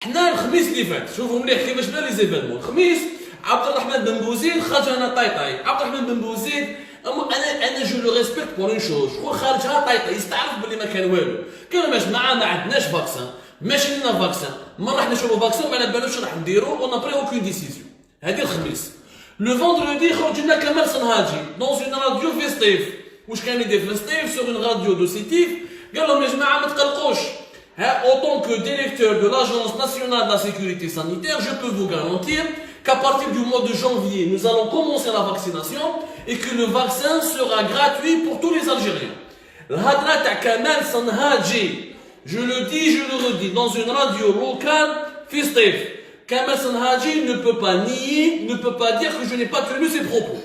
حنا الخميس اللي فات شوفوا مليح كيفاش بدا لي زيفينمون. الخميس عبد الرحمن بن بوزيد خرج هنا طايطاي. عبد الرحمن بن بوزيد انا جو لو ريسبكت بور اون شوز، شكون خارجها طايطاي يستعرف باللي ما كان والو. قالوا يا جماعه ما عندناش فاكسان، ماشي لنا فاكسان، ما راح نشوفوا فاكسان ما على بالوش راح نديروا اون ابري اوكين ديسيزيون. هذه الخميس. لو فوندردي خرج لنا كمال صنهاجي دون اون راديو فيستيف. واش كان يدير فيستيف سور اون راديو دو سيتيف؟ قال لهم يا جماعه ما تقلقوش. En tant que directeur de l'Agence nationale de la sécurité sanitaire, je peux vous garantir qu'à partir du mois de janvier, nous allons commencer la vaccination et que le vaccin sera gratuit pour tous les Algériens. L'hadra ta Kamal Sanhaji, je le dis, je le redis, dans une radio locale, Fistif, Kamal Sanhaji ne peut pas nier, ne peut pas dire que je n'ai pas tenu ses propos.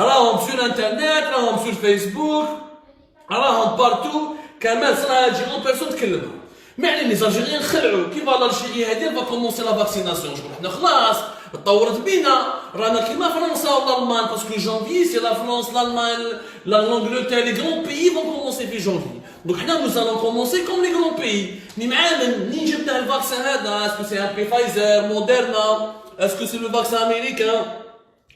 Alors, sur Internet, alors, sur Facebook, alors, partout, Kamal Sanhaji en personne تكلم. معني لي زالجيريان خلعوا كيف الجيري هذه va commencer la vaccination. شكون حنا خلاص تطورت بينا رانا كيما فرنسا ولا المان باسكو جانفي سي لا فرنسا l'Allemagne l'Angleterre les grands pays vont commencer في janvier. Donc حنا nous allons commencer comme les grands pays. مي معامل منين جبنا الفاكسان هذا؟ اسكو سي ان بي فايزر موديرنا؟ اسكو سي لو فاكسان امريكان؟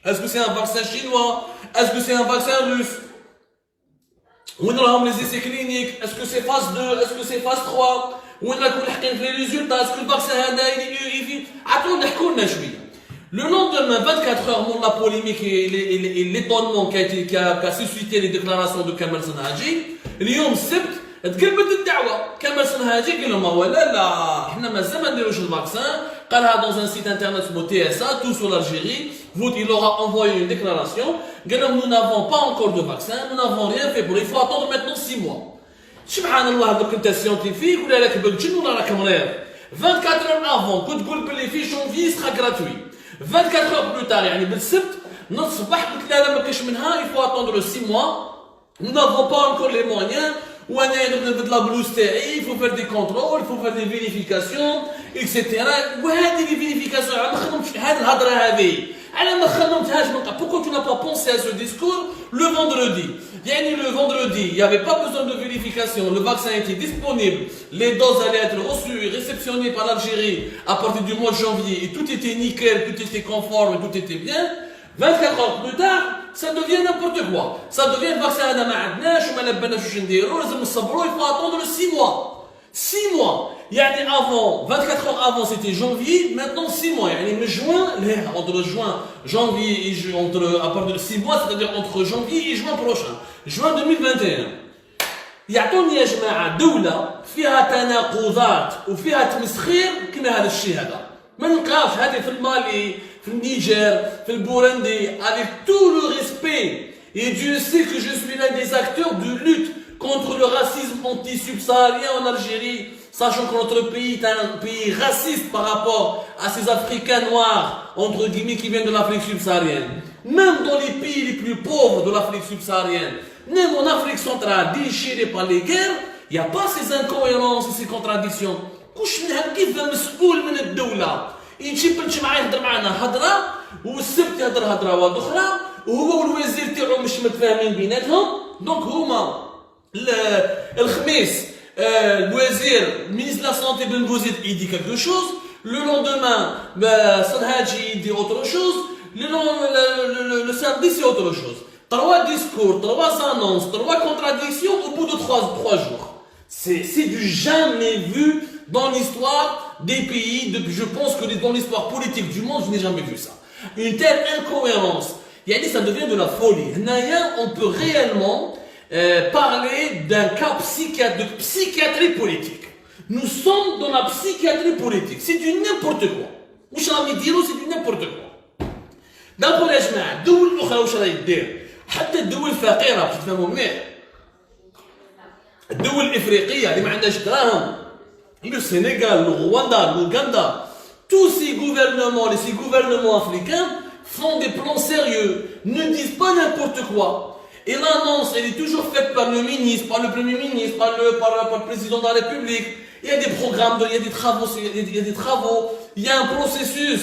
اسكو سي ان فاكسان شينوا؟ اسكو سي ان فاكسان روس؟ وين راهم لي زيسي كلينيك؟ اسكو سي فاز 2 اسكو سي فاز 3 وين راكم لاحقين في لي ريزولتا؟ اسكو الفاكسان هذا يفي عطونا نحكوا لنا شويه. Le lendemain, 24 heures avant la polémique et l'étonnement qu'a suscité les déclarations de Kamal Sanhaji, اليوم السبت تقلبت الدعوه. كمال صنهاجي قال لهم ولا لا احنا مازال ما نديروش الفاكسان. قالها dans un site internet اسمه TSA tout sur l'Algérie. Il aura envoyé une déclaration. قال لهم nous n'avons pas encore de vaccin, nous n'avons rien fait pour il faut attendre maintenant 6 mois. سبحان الله دوك انت سيونتيفيك ولا راك بجن ولا راك مريض. 24 heures avant كنت تقول باللي في جونفي سخا غراتوي. 24 heures plus tard يعني بالسبت نص الصباح قلت لا ما كاش منها il faut attendre 6 mois. Nous n'avons pas encore les moyens. وانا نبدا la blouse تاعي il faut faire des contrôles, il faut faire des vérifications etc. وهذه les vérifications على ما خدمتش هذه الهضره هذه على ما خدمتهاش من قبل. Pourquoi tu n'as pas pensé à ce discours le vendredi? يعني le vendredi il n'y avait pas besoin de vérification, le vaccin était disponible, les doses allaient être reçues et réceptionnées par l'Algérie à partir du mois de janvier et tout était nickel, tout était conforme, tout était bien. 24 heures plus tard ça devient n'importe quoi. Ça devient le vaccin هذا ما عندناش وما لبناش واش نديرو لازم نصبروا. Il faut attendre 6 mois. 6 mois يعني avant 24 heures avant c'était janvier, maintenant 6 mois يعني من juin entre juin janvier et entre à partir de 6 mois c'est-à-dire entre janvier et juin prochain juin 2021. يعطوني يا جماعه دوله فيها تناقضات وفيها تمسخير كما هذا الشيء هذا. ما نلقاوش هذه في المالي في النيجر في البوروندي avec tout le respect et Dieu sait que je suis l'un des acteurs de lutte contre le racisme anti-subsaharien en Algérie, sachant que notre pays est un pays raciste par rapport à ces Africains noirs entre guillemets qui viennent de l'Afrique subsaharienne. Même dans les pays les plus pauvres de l'Afrique subsaharienne, même en Afrique centrale déchirée par les guerres, il n'y a pas ces incohérences et ces contradictions. كوش منها كيف مسؤول من الدولة يجي بنش معاه يهضر معنا هضرة والسبت يهضر هضرة واحدة أخرى وهو والوزير تاعو مش متفاهمين بيناتهم. دونك هما الخميس الوزير ministre de la santé Ben Bouzid il dit quelque chose, le lendemain Sanhaji il dit autre chose, le samedi c'est autre chose. 3 discours, 3 annonces, 3 contradictions au bout de 3 jours. C'est du jamais vu dans l'histoire des pays, je pense que dans l'histoire politique du monde, je n'ai jamais vu ça. Une telle incohérence. Ça devient de la folie. On peut réellement parler d'un cas de psychiatrie politique. Nous sommes dans la psychiatrie politique. C'est du n'importe quoi. C'est du n'importe quoi. Donc, يا جماعة الدول الأخرى واش راهي دير؟ حتى الدول الفقيرة باش تفهموا مليح. الدول الإفريقية اللي ما عندهاش دراهم le Sénégal, le Rwanda, l'Ouganda, tous ces gouvernements africains font des plans sérieux, ne disent pas n'importe quoi. Et l'annonce, elle est toujours faite par le ministre, par le premier ministre, par le président de la République. Il y a des programmes, il y a des travaux, il y a un processus.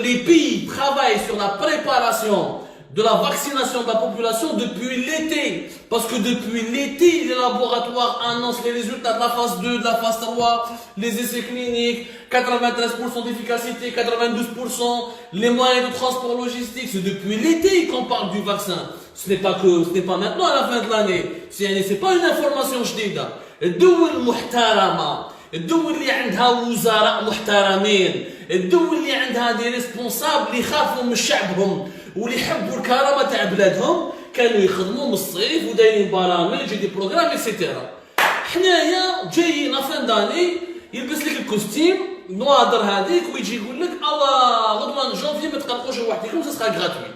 Les pays travaillent sur la préparation de la vaccination de la population depuis l'été. Parce que depuis l'été, les laboratoires annoncent les résultats de la phase 2, de la phase 3, les essais cliniques, 93% d'efficacité, 92%, les moyens de transport logistique. C'est depuis l'été qu'on parle du vaccin. Ce n'est pas maintenant à la fin de l'année. C'est pas une information جديدة. الدول المحترمة، الدول اللي عندها وزراء محترمين، الدول اللي عندها دي ريسبونسابل اللي يخافوا من شعبهم واللي يحبوا الكرامه تاع بلادهم كانوا يخدموا من الصيف ودايرين برامج دي بروغرام اكسيتيرا. حنايا جايين فان داني يلبس لك الكوستيم نوادر هذيك ويجي يقول لك غدوه جونفي ما تقلقوش وحدكم سا سخا غراتوي.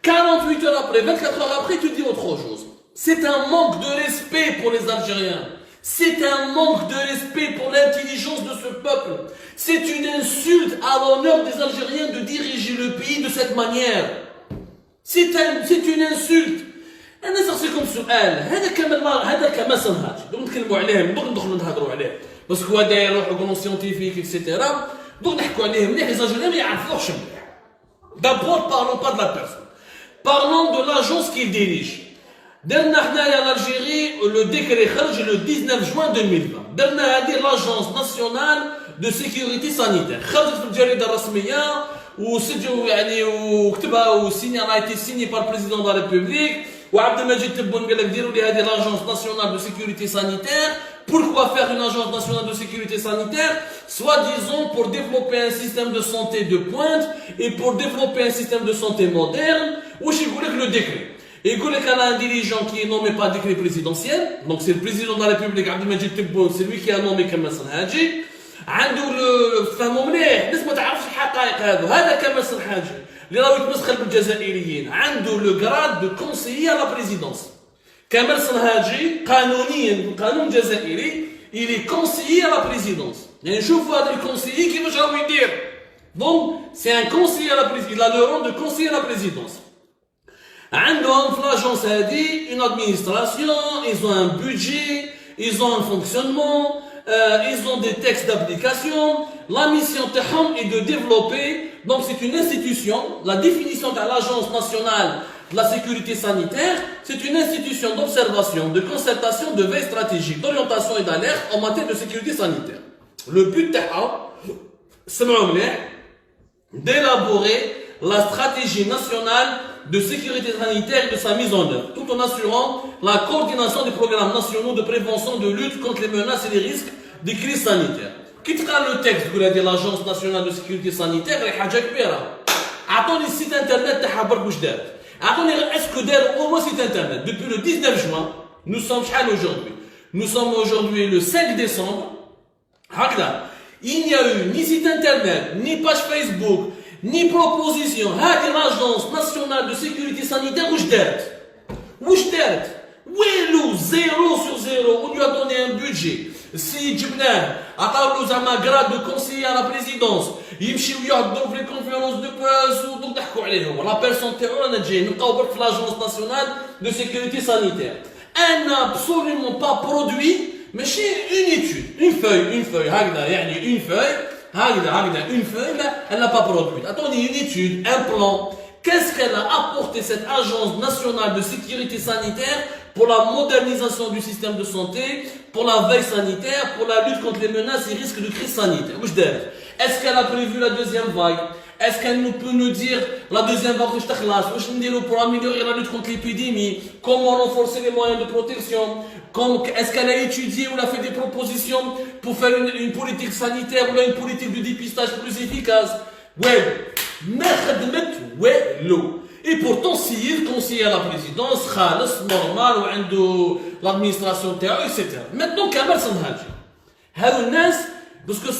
48 heures après, 24 heures après, tu dis autre chose. C'est un manque de respect pour les Algériens. C'est un manque de respect pour l'intelligence de ce peuple. C'est une insulte à l'honneur des Algériens de diriger le pays de cette manière. C'est une insulte. أنا نسألكم سؤال، هذا كما سنهاج، دوك نتكلموا عليه، دوك ندخلوا نهضروا عليه، باسكو هذا يروح يقولوا سيونتيفيك اكسيتيرا، دوك نحكوا عليه مليح، les Algériens ما يعرفوش مليح. D'abord, parlons pas de la personne. Parlons de l'agence qu'il dirige. درنا حنايا l'Algérie le décret خرج le 19 juin 2020. درنا هذه l'agence nationale de sécurité sanitaire. خرجت في الجريدة الرسمية وسجلوا يعني وكتبها وسيني été signé par le président de la République. وعبد المجيد تبون قال لك ديروا لي هذه l'agence nationale de sécurité sanitaire. Pourquoi faire une agence nationale de sécurité sanitaire? Soi-disant pour développer un système de santé de pointe et pour développer un système de santé moderne. Ou je vous le décret. Et il y a un dirigeant qui est nommé par décret présidentiel, donc c'est le président de la République, Abdelmajid Tebboune, c'est lui qui a nommé Kamal Sanhaji. عنده فهموا مليح الناس ما تعرفش الحقائق هذا كمال سنحاجي اللي راهو يتمسخر بالجزائريين عنده لو غراد دو كونسيي لا بريزيدونس. كمال سنهاجي قانونيا بالقانون الجزائري il est conseiller à la présidence. يعني شوفوا هذا الكونسيي كيفاش راهو يدير. Donc c'est un conseiller à la présidence, il a le rang de conseiller à la présidence. عندهم في l'agence هذه une administration, ils ont un budget, ils ont un fonctionnement, ils ont des textes d'application. La mission تاعهم est de développer, donc c'est une institution, la définition de l'agence nationale de la sécurité sanitaire, c'est une institution d'observation, de concertation, de veille stratégique, d'orientation et d'alerte en matière de sécurité sanitaire. Le but تاعها سمعوا مليح d'élaborer la stratégie nationale de sécurité sanitaire et de sa mise en œuvre, tout en assurant la coordination des programmes nationaux de prévention de lutte contre les menaces et les risques des crises sanitaires. Qui تقرا le texte de l'agence nationale de sécurité sanitaire راهي حاجه كبيره. اعطوني السيت انترنت تاعها برك واش دارت. اعطوني اسكو داروا او سيت internet. Depuis le 19 juin, nous sommes شحال aujourd'hui. Nous sommes aujourd'hui le 5 décembre. هكذا. Il n'y a eu ni site internet, ni page Facebook, ni proposition. هذه l'agence nationale de sécurité sanitaire واش دارت. واش دارت. ويلو 0 sur 0. On lui a donné un budget. Si جبناه عطاو له زعما grade de conseiller à la présidence يمشيو يهضروا في الكونفيرونس دو بريس ودوك نحكوا عليهم لا بيرسون تاعو رانا جايين نلقاو برك في لاجونس ناسيونال دو سيكوريتي سانيتير ان ابسوليومون با برودوي ماشي اون ايتود اون فeuille هكذا يعني اون feuille هكذا اون feuille لا elle n'a pas produit. Attendez, une étude, un plan. Qu'est-ce qu'elle a apporté cette agence nationale de sécurité sanitaire pour la modernisation du système de santé, pour la veille sanitaire, pour la lutte contre les menaces et risques de crise sanitaire. Est-ce qu'elle a prévu la deuxième vague? Est-ce qu'elle peut nous dire la deuxième vague pour améliorer la lutte contre l'épidémie? Comment renforcer les moyens de protection? Est-ce qu'elle a étudié ou a fait des propositions pour faire une politique sanitaire ou une politique de dépistage plus efficace? Ouais, et pourtant, s'il conseiller à la présidence, normal, ou l'administration, etc. Maintenant, Kamal Sanhaji. هذو الناس باسكو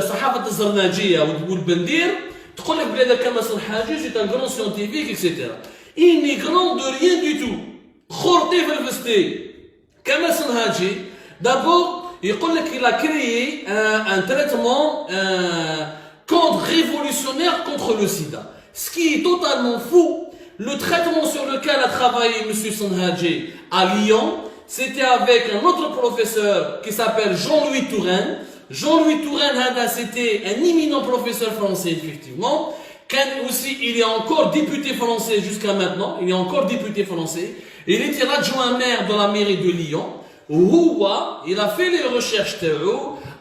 صحافة الزرناجية والبندير تقول لك بلي هذا كمال سنحاجي سي ان غران سيونتيفيك اكسيتيرا. Il n'est grand de rien du tout. خورتي في الفستي. كمال سنحاجي d'abord يقول لك il a créé un traitement contre-révolutionnaire contre le sida. Ce qui est totalement fou, le traitement sur lequel a travaillé M. Sanhaji à Lyon, c'était avec un autre professeur qui s'appelle Jean-Louis Touraine. Jean-Louis Touraine, c'était un éminent professeur français, effectivement, Aussi, il est encore député français jusqu'à maintenant. Il est encore député français. Il était adjoint maire de la mairie de Lyon. Il a fait les recherches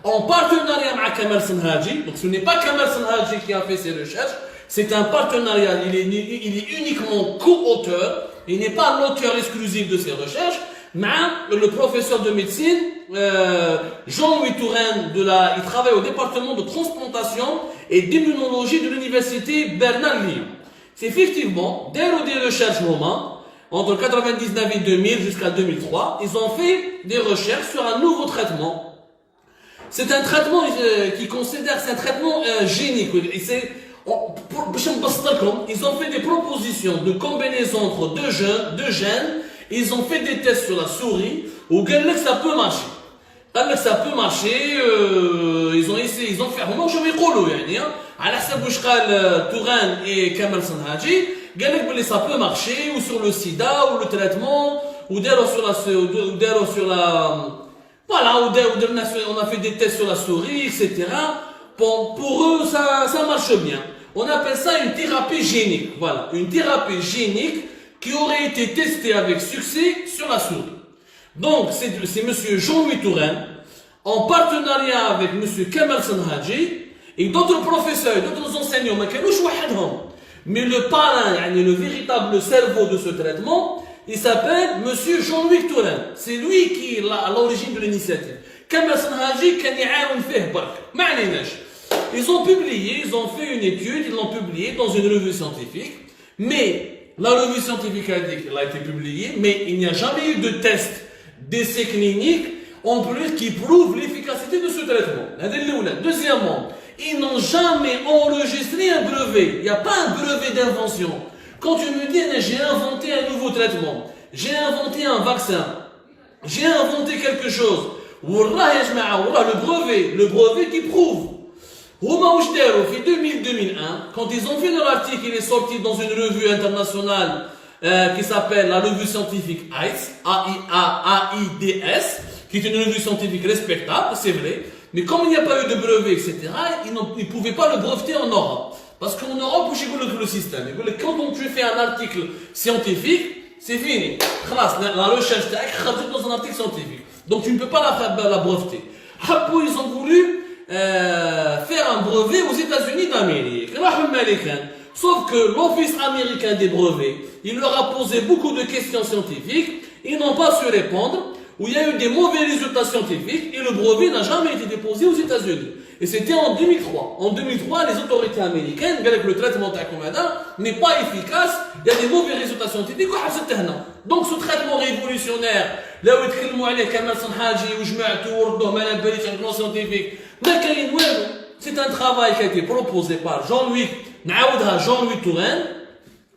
en partenariat avec Kamal Senhadji. Donc ce n'est pas Kamal Senhadji qui a fait ces recherches. C'est un partenariat. Il est uniquement co-auteur. Il n'est pas l'auteur exclusif de ces recherches. Mais le professeur de médecine, Jean-Louis Touraine, il travaille au département de transplantation et d'immunologie de l'université Bernard-Lyon. C'est effectivement, des recherches moments, entre 1999 et 2000 jusqu'à 2003, ils ont fait des recherches sur un nouveau traitement. C'est un traitement qui considère, c'est un traitement génique. Ils ont fait des propositions de combinaison entre deux gènes. Ils ont fait des tests sur la souris où ça peut marcher. Ça peut marcher. Ils ont essayé, ils ont fait. Moi, je vais dire, à la Touraine et Kamal Senhadji, ça peut marcher ou sur le sida ou le traitement ou sur la voilà, on a fait des tests sur la souris, etc. Bon, pour eux, ça marche bien. On appelle ça une thérapie génique. Voilà, une thérapie génique qui aurait été testée avec succès sur la souris. Donc, c'est monsieur Jean-Louis Touraine, en partenariat avec monsieur Kamal Senhadji, et d'autres professeurs, d'autres enseignants, mais le parrain, le véritable cerveau de ce traitement, il s'appelle monsieur Jean-Louis Touraine. C'est lui qui est à l'origine de l'initiative. Kamal Senhadji, ils ont publié, ils ont fait une étude, ils l'ont publiée dans une revue scientifique, mais la revue scientifique a dit qu'elle a été publiée, mais il n'y a jamais eu de test d'essai clinique en plus qui prouve l'efficacité de ce traitement. Deuxièmement, ils n'ont jamais enregistré un brevet. Il n'y a pas un brevet d'invention. Quand tu me dis, j'ai inventé un nouveau traitement, j'ai inventé un vaccin, j'ai inventé quelque chose, le brevet qui prouve. En 2000-2001, quand ils ont fait leur article, il est sorti dans une revue internationale qui s'appelle la revue scientifique AIDS, AIDS, qui est une revue scientifique respectable, c'est vrai, mais comme il n'y a pas eu de brevet, etc., ils ne pouvaient pas le breveter en Europe. Parce qu'en Europe, le système. Quand tu fais un article scientifique, c'est fini. La recherche est dans un article scientifique. Donc tu ne peux pas la breveter. Ils ont voulu faire un brevet aux États-Unis d'Amérique. Sauf que l'Office américain des brevets, il leur a posé beaucoup de questions scientifiques, ils n'ont pas su répondre, où il y a eu des mauvais résultats scientifiques, et le brevet n'a jamais été déposé aux États-Unis. Et c'était en 2003. En 2003, les autorités américaines, avec le traitement n'est pas efficace, il y a des mauvais résultats scientifiques. Donc ce traitement révolutionnaire, là où il Kamal Senhadji, où je mets scientifique, c'est un travail qui a été proposé par Jean-Louis Touraine,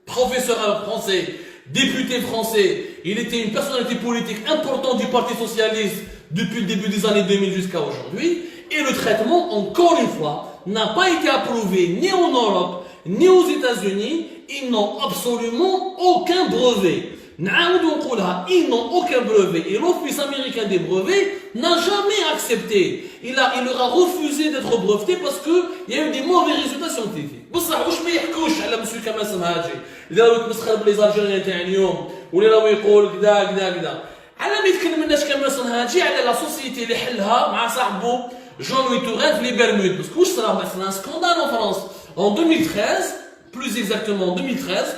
professeur français, député français. Il était une personnalité politique importante du Parti Socialiste depuis le début des années 2000 jusqu'à aujourd'hui. Et le traitement, encore une fois, n'a pas été approuvé ni en Europe, ni aux États-Unis. Ils n'ont absolument aucun brevet. Ils n'ont aucun brevet. Et l'Office américain des brevets n'a jamais accepté. Il leur a refusé d'être breveté parce qu'il y a eu des mauvais résultats scientifiques. بصح واش ما يحكوش على مسيو كمال سنهاجي اللي راهو يتمسخر باليزالجيريان تاع اليوم واللي راهو يقول كذا على ما يتكلمناش كمال سنهاجي على لا سوسيتي اللي حلها مع صاحبو Jean-Louis Touraine في لي برمود parce que واش صرا مثلا un scandale en France en 2013 plus exactement en 2013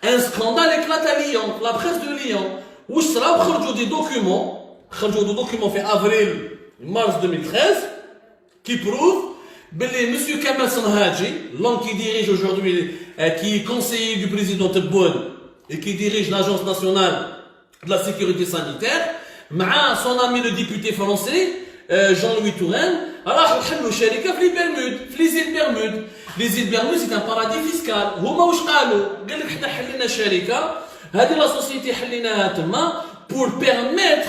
un scandale éclate à Lyon la presse de Lyon واش صرا خرجوا des documents في avril mars 2013 qui prouvent que monsieur Kamal Senhadji, l'homme qui dirige aujourd'hui, qui est conseiller du président Tebboune et qui dirige l'Agence nationale de la sécurité sanitaire, مع son ami le député français, Jean-Louis Touraine, راحوا حلوا شركة في les îles Bermudes. Les îles Bermudes, c'est un paradis fiscal. هما واش قالوا؟ قال لك حنا حلينا شركة، هذه la société حليناها تما pour permettre,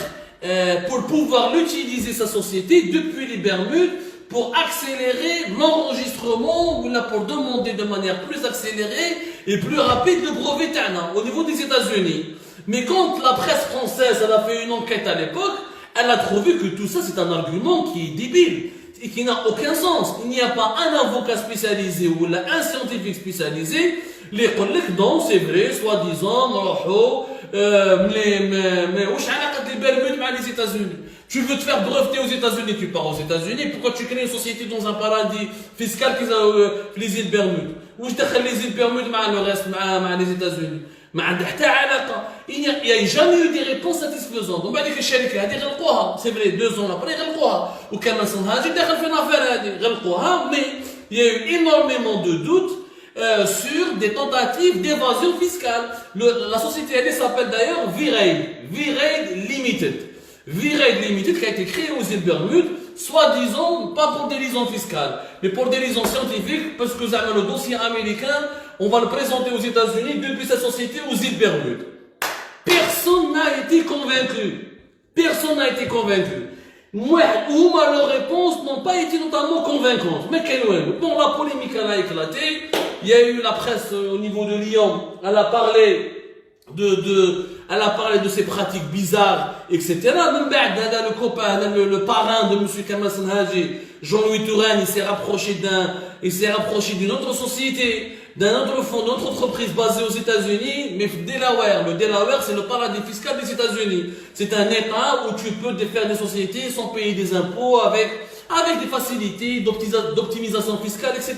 pour pouvoir l'utiliser sa société depuis les Bermudes pour accélérer l'enregistrement ou là pour demander de manière plus accélérée et plus rapide le brevet TANA au niveau des États-Unis. Mais quand la presse française elle a fait une enquête à l'époque, elle a trouvé que tout ça c'est un argument qui est débile. et qui n'a aucun sens. Il n'y a pas un avocat spécialisé ou un scientifique spécialisé. Les collègues, non, c'est vrai, soi-disant, mais où est-ce les Bermudes avec les États-Unis? Tu veux te faire breveter aux États-Unis, tu pars aux États-Unis. Pourquoi tu crées une société dans un paradis fiscal qui est les îles Bermudes? Où est-ce que les îles Bermudes avec le reste, avec les États-Unis? Il n'y a jamais eu des réponses satisfaisantes. On va dire que c'est vrai, 2 ans après, ou Kamal Sanhaji, mais il y a eu énormément de doutes sur des tentatives d'évasion fiscale. La société elle s'appelle d'ailleurs V-Raid Limited. V-Raid Limited qui a été créée aux îles Bermudes, soi-disant, pas pour des raisons fiscales, mais pour des raisons scientifiques, parce que le dossier américain, on va le présenter aux États-Unis depuis cette société aux îles Bermudes. Personne n'a été convaincu. Personne n'a été convaincu. Moi, ou leurs réponses n'ont pas été notamment convaincantes. Mais quel est? Bon, la polémique elle a éclaté. Il y a eu la presse au niveau de Lyon. Elle a parlé elle a parlé de ces pratiques bizarres, etc. Même le copain, le parrain de M. Kamal Sanhaji, Jean-Louis Touraine, il s'est rapproché d'une autre société, d'un autre fonds, d'une autre entreprise basée aux États-Unis, mais Delaware. Le Delaware, c'est le paradis fiscal des États-Unis. C'est un État où tu peux faire des sociétés sans payer des impôts avec des facilités d'optimisation fiscale, etc.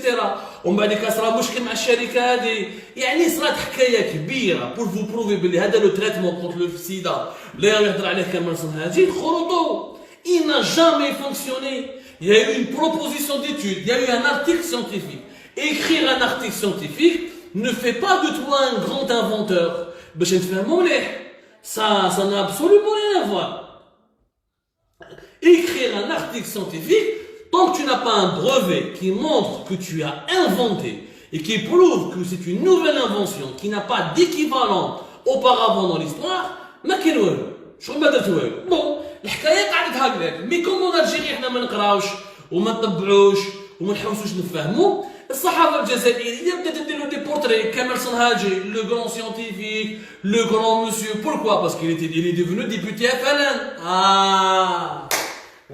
On va dire que ça مشكل مع الشركة هذه يعني صارت حكاية كبيرة pour vous prouver بلي هذا le traitement contre le sida اللي يهضر عليه كمال صنهاجي خرطوا. Il n'a jamais fonctionné. Il y a eu une proposition d'étude, il y a eu un article scientifique. Écrire un article scientifique ne fait pas de toi un grand inventeur. باش نفهموا مليح. Ça n'a absolument rien à voir. Écrire un article scientifique, tant que tu n'as pas un brevet qui montre que tu as inventé et qui prouve que c'est une nouvelle invention qui n'a pas d'équivalent auparavant dans l'histoire, ما كاين والو. شغل ما درت والو. Bon, الحكايه قاعده هكذاك. مي كومون الجيري احنا ما نقراوش وما نطبعوش وما نحاولوش نفهموا. الصحافه الجزائريه بدات تدير دي بورتري كمال صنهاجي le grand scientifique, le grand monsieur. Pourquoi? Parce qu'il est devenu député à FLN. Ah.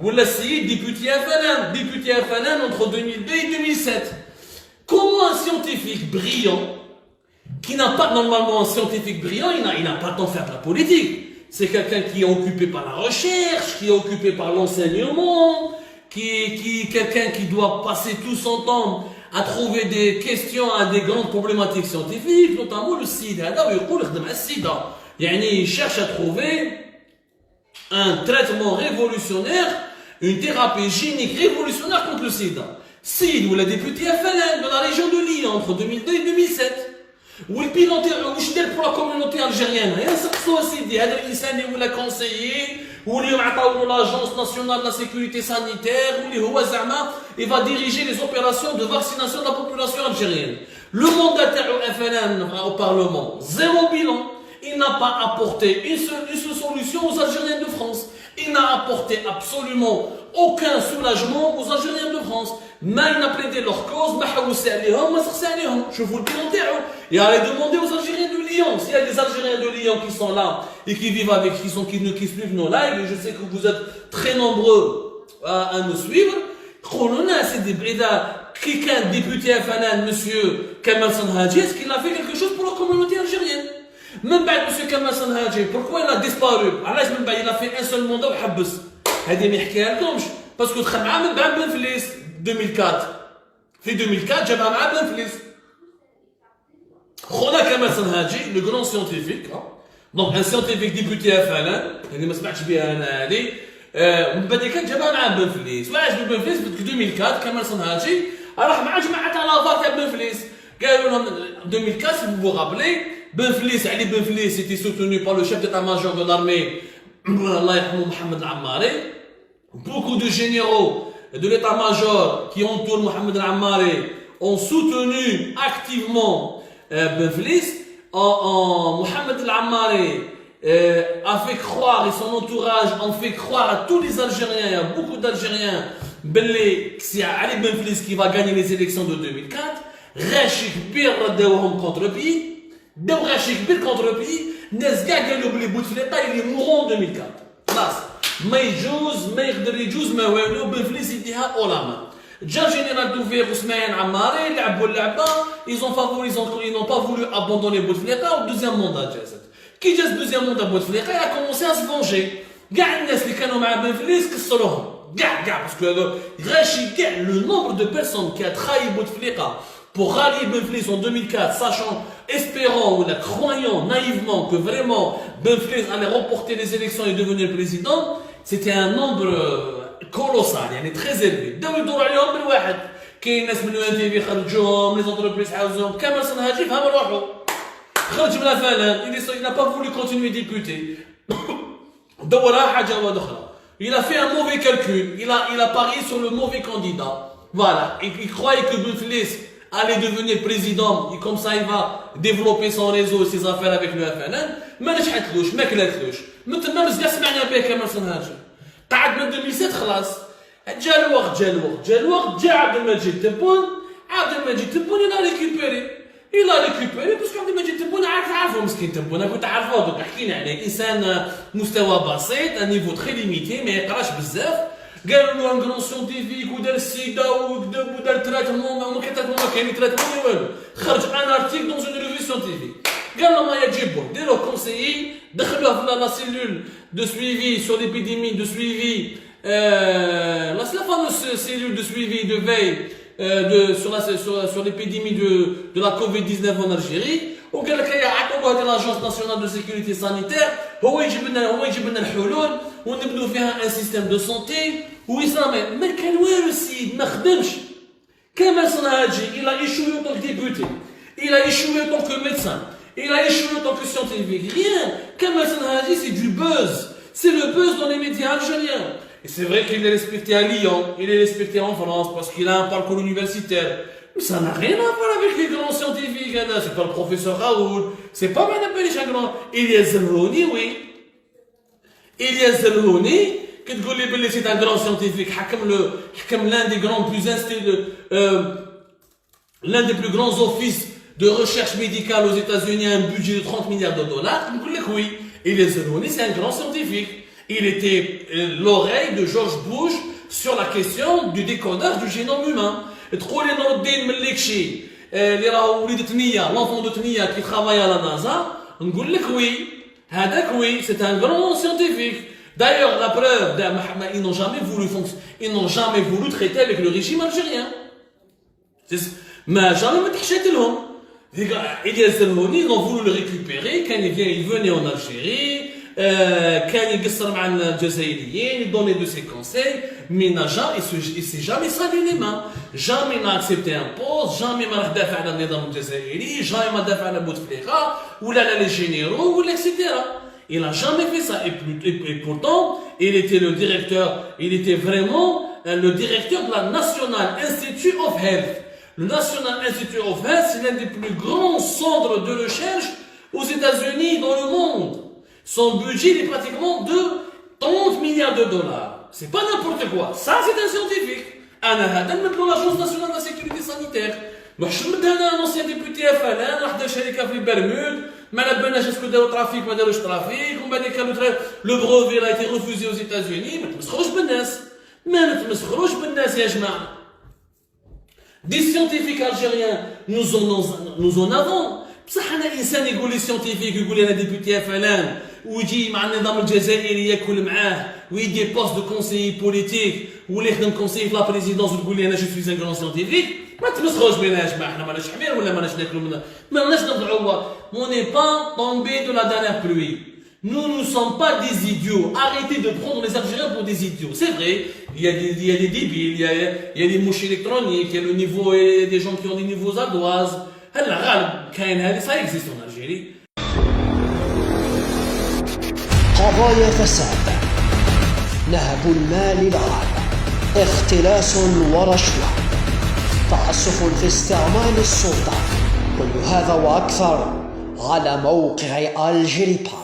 Voilà, c'est député à FLN entre 2002 et 2007. Comment un scientifique brillant, qui n'a pas normalement un scientifique brillant, il n'a pas le temps de faire de la politique. C'est quelqu'un qui est occupé par la recherche, qui est occupé par l'enseignement, quelqu'un qui doit passer tout son temps à trouver des questions à des grandes problématiques scientifiques, notamment le sida. Il cherche à trouver un traitement révolutionnaire, une thérapie génique révolutionnaire contre le sida. Sid, ou la députée FLN de la région de Lille entre 2002 et 2007. Ou le bilan pour la communauté algérienne. Il y a un Sidi, il l'a conseillé, ou l'Agence nationale de la sécurité sanitaire, ou il va diriger les opérations de vaccination de la population algérienne. Le mandataire FLN au Parlement, zéro bilan. Il n'a pas apporté une seule solution aux Algériens de France. Il n'a apporté absolument aucun soulagement aux Algériens de France. Mais il n'a plaidé leur cause, je vous le dis. Et allez demander aux Algériens de Lyon. S'il y a des Algériens de Lyon qui sont là et qui vivent avec, qui suivent nos lives, et je sais que vous êtes très nombreux à nous suivre, c'est des brédas. Quelqu'un député FNN, monsieur Kamal Sanhaji, est-ce qu'il a fait quelque chose pour la communauté algérienne? Même بعد monsieur Kamal Sanhaji, pourquoi il a disparu? علاش من بعد il a fait un seul mandat وحبس؟ هذه ما يحكيها لكمش باسكو دخل معاه من بعد بن فليس 2004. في 2004 جابها معاه بن فليس. خونا كمال صنهاجي le grand scientifique, donc un scientifique député FLN اللي ما سمعتش بها انا هذه من بعد كان جابها معاه بن فليس. واش بن فليس في 2004 كمال صنهاجي راح مع جماعه لافار تاع بن فليس قالوا لهم 2004 si vous vous rappelez. Ben Flis, Ali Ben Flis était soutenu par le chef d'état-major de l'armée, Allah yarhamou Mohamed Al-Ammari. Beaucoup de généraux de l'état-major qui entourent Mohamed Al-Ammari ont soutenu activement Ben Flis. Mohamed Al-Ammari a fait croire, et son entourage ont fait croire à tous les Algériens, il y a beaucoup d'Algériens, que c'est Ali Ben Flis qui va gagner les élections de 2004. Rachik Bir radewhom contre-pied. داو غاشي كبير كونتر بي ناس كاع قالوا بلي بوتفليقه اللي مورون 2004 خلاص ما يقدر يجوز ما والو بنفليس يديها اولاما جا جينيرال دوفير وسماعين عماري لعبوا اللعبه ils n'ont pas voulu abandonner بوتفليقه والدوزيام موندا جازت كي جاز دوزيام موندا بوتفليقه يا كومونسي à se venger كاع الناس اللي كانوا مع بنفليس كسروهم كاع باسكو غاشي كاع لو نومبر دو بيرسون كي a trahi بوتفليقه pour rallier Benflis en 2004, sachant, espérant ou la croyant naïvement que vraiment Benflis allait remporter les élections et devenir président, c'était un nombre colossal, يعني très élevé. داو يدوروا عليهم بالواحد. كاين ناس من UN TV خرجوهم، les entreprises حاوزوهم، كمال صنهاجي فهم روحو. خرج من فلان، il n'a pas voulu continuer député. دورها حاجة أخرى. Il a fait un mauvais calcul, il a parié sur le mauvais candidat. Voilà, il croyait que Benflis allait devenir président et comme ça il va développer son réseau et ses affaires avec le FNN ما نجحتلوش ما كلاتلوش من تما مزيان سمعنا به كمال صنهاجي قعد من 2007 خلاص جا الوقت جا عبد المجيد تبون il a récupéré parce que عبد المجيد تبون عارفه مسكين تبون كنت عارفه دوك حكينا عليه انسان مستوى بسيط ان نيفو تري ليميتي ما يقراش بزاف قالوا له ان كرون سيونتيفيك ودار السيده وكذب ودار تراتمون ما كاين تراتمون والو خرج ان ارتيكل دون اون ريفي سيونتيفيك قال لهم يا جيبو ديروا كونسيي دخلوه في لا سيلول دو سويفي سور ليبيديمي دو سويفي لا fameuse cellule de suivi de veille sur l'épidémie de la Covid-19 en Algérie وقال لك يا عطوه هذه لاجونس ناسيونال دو سيكوريتي سانيتير هو يجيب لنا الحلول ونبداو فيها ان سيستيم دو سونتي ويصرى ما كان والو السيد ما خدمش كمال صنهاجي il a échoué en tant que député il a échoué en tant que médecin il a échoué en tant que scientifique rien Kamal Sanhaji c'est du buzz c'est le buzz dans les médias algériens et c'est vrai qu'il est respecté à Lyon il est respecté en France parce qu'il a un parcours universitaire mais ça n'a rien à voir avec les grands scientifiques c'est pas le professeur Raoul c'est pas Manapeli Chagrin Ilyas Zerhouni oui Ilyas Zerhouni que تقول لي باللي c'est un grand scientifique حكم l'un des grands l'un des plus grands offices de recherche médicale aux États-Unis a un budget de 30 milliards de dollars oui Ilyas Zerhouni c'est un grand scientifique il était l'oreille de George Bush sur la question du décodage du génome humain تقول لي نور الدين ملكشي اللي راهو وليد تنيا l'enfant de Tnia qui travaille à la NASA نقول لك oui هذاك oui c'est un grand scientifique d'ailleurs la preuve ils n'ont jamais voulu traiter avec le régime algérien ما jamais ما تحشيت لهم Ilyas Zerhouni ils ont voulu le récupérer quand il venait en Algérie كان يقصر مع الجزائريين il donnait de ses conseils mais il s'est jamais salé les mains jamais il n'a accepté un poste jamais ما راح دافع على النظام الجزائري jamais ما دافع على بوتفليقه ولا على les généraux ولا etc. il n'a jamais fait ça et pourtant il était vraiment le directeur de la National Institute of Health. Le National Institute of Health c'est l'un des plus grands centres de recherche aux États-Unis dans le monde. Son budget est pratiquement de 30 milliards de dollars. C'est pas n'importe quoi. Ça, c'est un scientifique. L'Agence nationale de la sécurité sanitaire. Un ancien député FLN, راح شركة في البرمود، ما نبناش اسكو داروا ترافيك ما داروش ترافيك، ومن بعد كانوا le brevet a été refusé aux États-Unis. ما تمسخروش بالناس يا جماعة. Des scientifiques algériens, nous en avons. بصح انا انسان يقول لي سيونتيفيك يقول لي انا ديبوتي فلان ويجي مع النظام الجزائري ياكل معاه ويدي بوست دو كونسيي بوليتيك ولا يخدم كونسيي في لا بريزيدونس وتقول لي انا جو سوي ان كرون سيونتيفيك ما تمسخوش بينا يا جماعه احنا ماناش حمير ولا ماناش ناكلوا منها ماناش نضيعوا مون ني با تومبي دو لا دانيير بلوي Nous ne sommes pas des idiots. Arrêtez de prendre les Algériens pour des idiots. C'est vrai, il y a des débiles, il y a des mouches électroniques, il y a le niveau, il y a des gens qui ont des niveaux ardoises. هلا غالب كاين هذه ça existe en Algérie. قضايا فساد، نهب المال العام، اختلاس ورشوة، تعسف في استعمال السلطة، كل هذا وأكثر على موقع الجيري بارت.